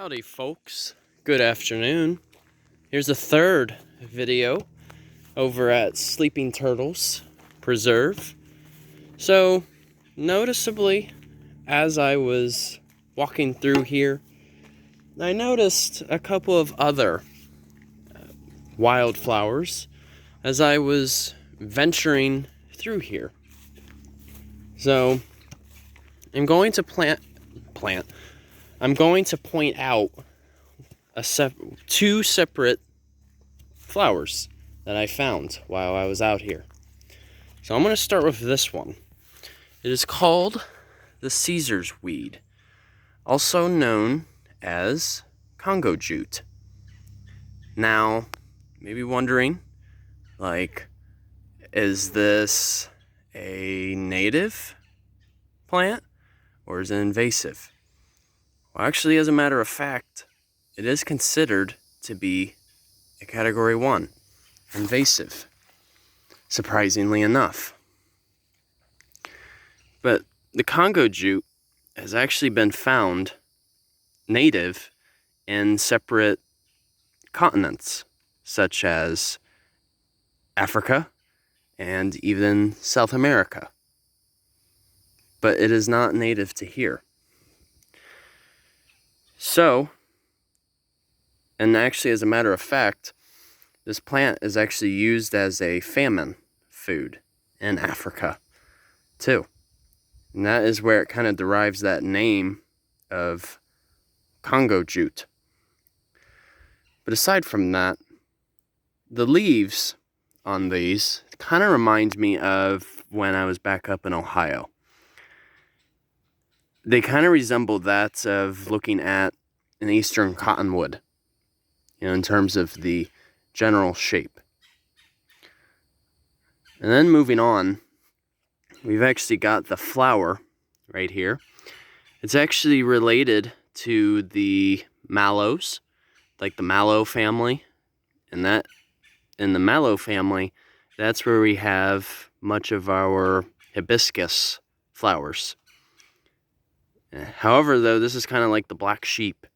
Howdy folks, good afternoon. Here's a third video over at Sleeping Turtles Preserve. So noticeably, as I was walking through here, I noticed a couple of other wildflowers as I was venturing through here. So I'm going to I'm going to point out two separate flowers that I found while I was out here. So I'm going to start with this one. It is called the Caesarweed, also known as Congo Jute. Now, maybe wondering, is this a native plant or is it invasive? Well, actually, as a matter of fact, it is considered to be a Category 1, invasive, surprisingly enough. But the Congo Jute has actually been found native in separate continents, such as Africa and even South America. But it is not native to here. So, and actually, as a matter of fact, this plant is actually used as a famine food in Africa, too. And that is where it kind of derives that name of Congo Jute. But aside from that, the leaves on these kind of remind me of when I was back up in Ohio. They kind of resemble that of looking at an eastern cottonwood, in terms of the general shape. And then moving on, we've actually got the flower right here. It's actually related to the mallows, like the mallow family. And that, in the mallow family, that's where we have much of our hibiscus flowers. However, though, this is kind of like the black sheep,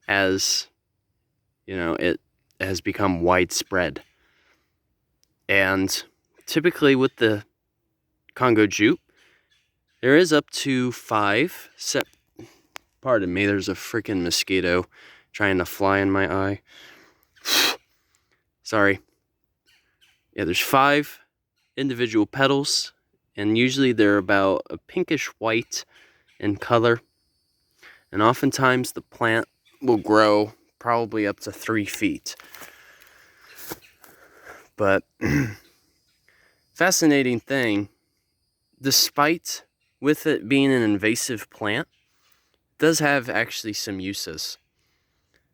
as it has become widespread. And typically with the Congo Jute, there is up to 5 pardon me, there's a freaking mosquito trying to fly in my eye. Sorry. Yeah, there's 5 individual petals, and usually they're about a pinkish white in color. And oftentimes the plant will grow probably up to 3 feet. But fascinating thing, despite with it being an invasive plant, it does have actually some uses.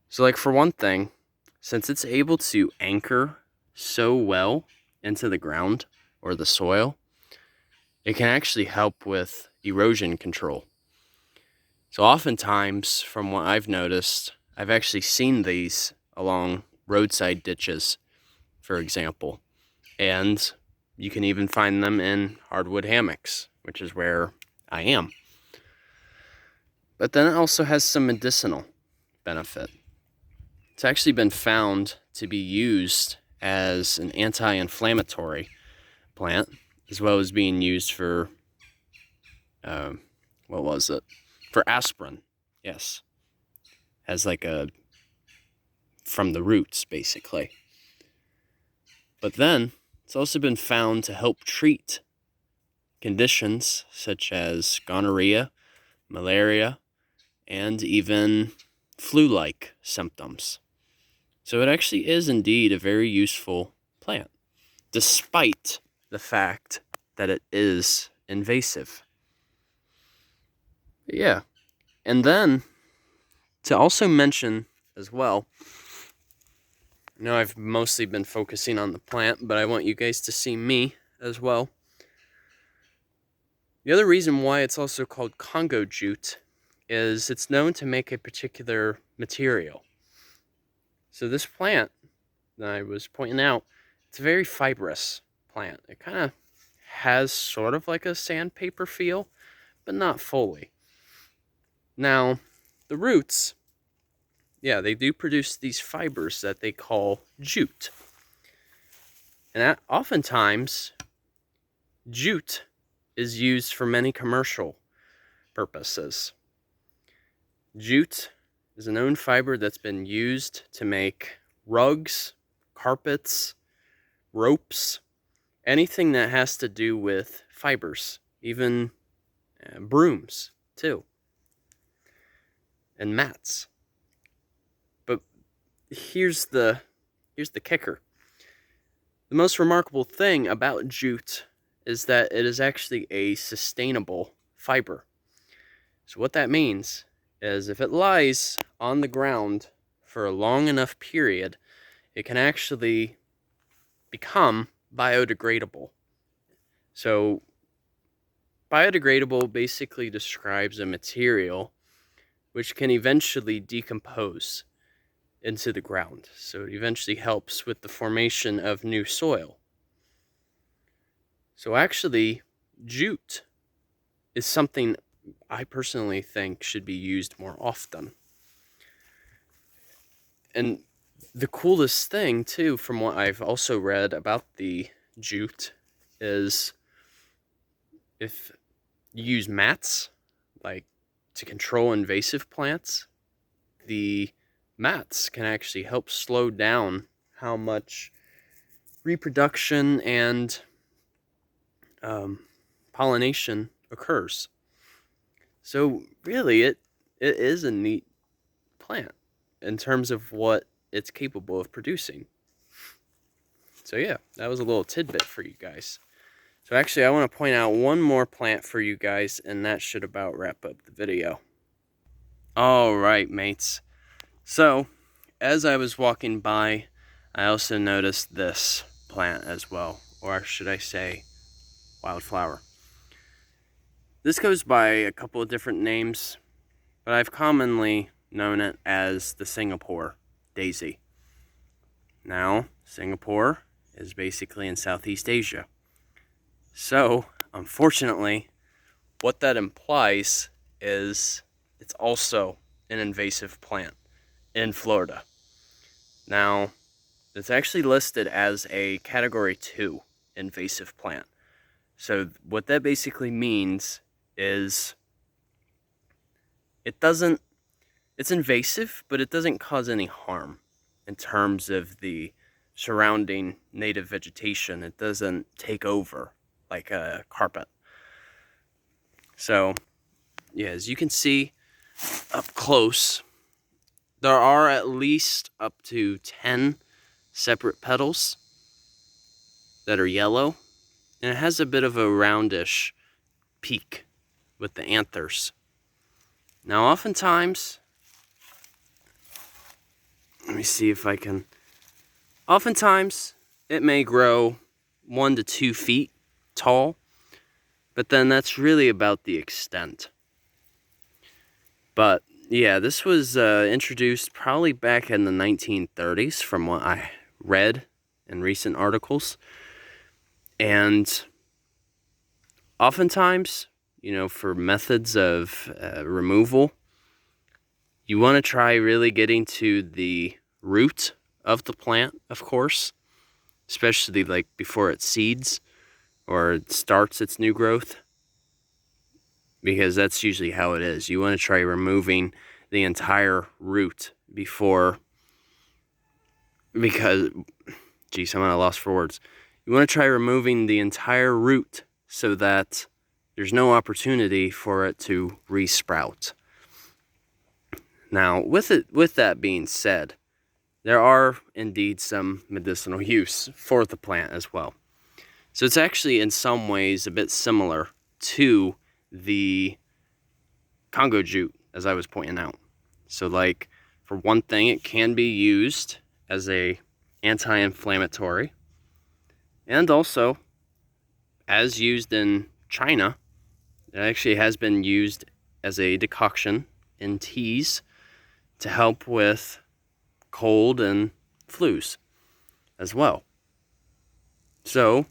So for one thing, since it's able to anchor so well into the ground or the soil, it can actually help with erosion control. So oftentimes, from what I've noticed, I've actually seen these along roadside ditches, for example. And you can even find them in hardwood hammocks, which is where I am. But then it also has some medicinal benefit. It's actually been found to be used as an anti-inflammatory plant, as well as being used for, for aspirin, yes. As from the roots, basically. But then, it's also been found to help treat conditions such as gonorrhea, malaria, and even flu-like symptoms. So it actually is indeed a very useful plant, despite the fact that it is invasive. But yeah, and then to also mention as well, I know I've mostly been focusing on the plant, but I want you guys to see me as well. The other reason why it's also called Congo Jute is it's known to make a particular material. So this plant that I was pointing out, it's a very fibrous plant. It kind of has sort of like a sandpaper feel, but not fully. Now, the roots yeah, they do produce these fibers that they call jute. And oftentimes, jute is used for many commercial purposes. Jute is a known fiber that's been used to make rugs, carpets, ropes, anything that has to do with fibers, even brooms too, and mats. But here's the kicker. The most remarkable thing about jute is that it is actually a sustainable fiber. So what that means is if it lies on the ground for a long enough period, it can actually become biodegradable. So biodegradable basically describes a material which can eventually decompose into the ground. So it eventually helps with the formation of new soil. So actually, jute is something I personally think should be used more often. And the coolest thing, too, from what I've also read about the jute is if you use mats, like to control invasive plants, the mats can actually help slow down how much reproduction and pollination occurs. So really, it is a neat plant in terms of what it's capable of producing. So yeah, that was a little tidbit for you guys. So actually, I want to point out one more plant for you guys, and that should about wrap up the video. All right, mates. So, as I was walking by, I also noticed this plant as well, or should I say, wildflower. This goes by a couple of different names, but I've commonly known it as the Singapore daisy. Now, Singapore is basically in Southeast Asia. So, unfortunately, what that implies is it's also an invasive plant in Florida. Now, it's actually listed as a Category 2 invasive plant. So what that basically means is it's invasive, but it doesn't cause any harm in terms of the surrounding native vegetation. It doesn't take over like a carpet. So, yeah, as you can see up close, there are at least up to 10 separate petals that are yellow, and it has a bit of a roundish peak with the anthers. Now, oftentimes, let me see if I can, oftentimes it may grow 1 to 2 feet tall, but then that's really about the extent. But yeah, this was introduced probably back in the 1930s from what I read in recent articles. And oftentimes, for methods of removal, you want to try really getting to the root of the plant, of course, especially like before it seeds or it starts its new growth, because that's usually how it is. You want to try removing the entire root because, geez, I'm at a loss for words. You want to try removing the entire root so that there's no opportunity for it to resprout. Now, with that being said, there are indeed some medicinal use for the plant as well. So it's actually in some ways a bit similar to the Congo Jute, as I was pointing out. So like, for one thing, it can be used as a anti-inflammatory, and also, as used in China, it actually has been used as a decoction in teas to help with cold and flus as well. So,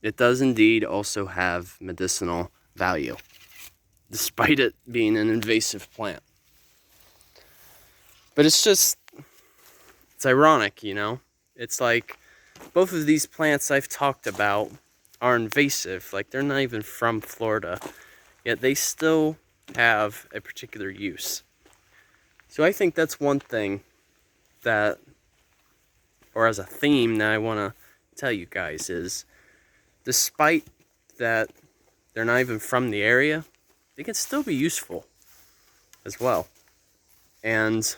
it does indeed also have medicinal value, despite it being an invasive plant. But it's ironic, you know? It's like both of these plants I've talked about are invasive. Like, they're not even from Florida, yet they still have a particular use. So I think that's one thing that, or as a theme that I want to tell you guys is, despite that they're not even from the area, they can still be useful as well. And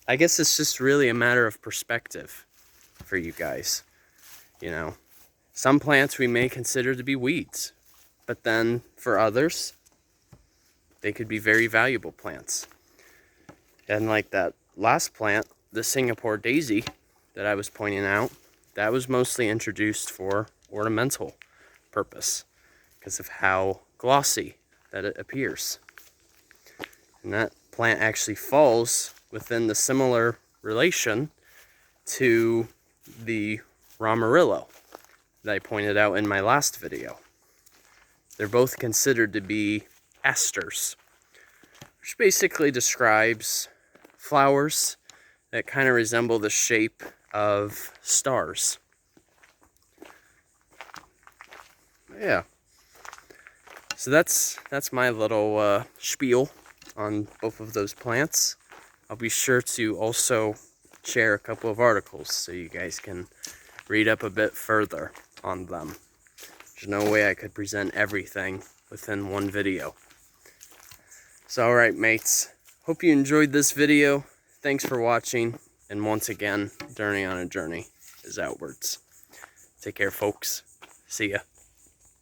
I guess it's just really a matter of perspective for you guys. You know, some plants we may consider to be weeds, but then for others, they could be very valuable plants. And like that last plant, the Singapore daisy that I was pointing out, that was mostly introduced for ornamental purpose because of how glossy that it appears. And that plant actually falls within the similar relation to the Romerillo that I pointed out in my last video. They're both considered to be asters, which basically describes flowers that kind of resemble the shape of stars. Yeah. So that's my little spiel on both of those plants. I'll be sure to also share a couple of articles so you guys can read up a bit further on them. There's no way I could present everything within one video. So alright mates, hope you enjoyed this video. Thanks for watching, and once again, Journey on a Journey is outwards. Take care folks. See ya.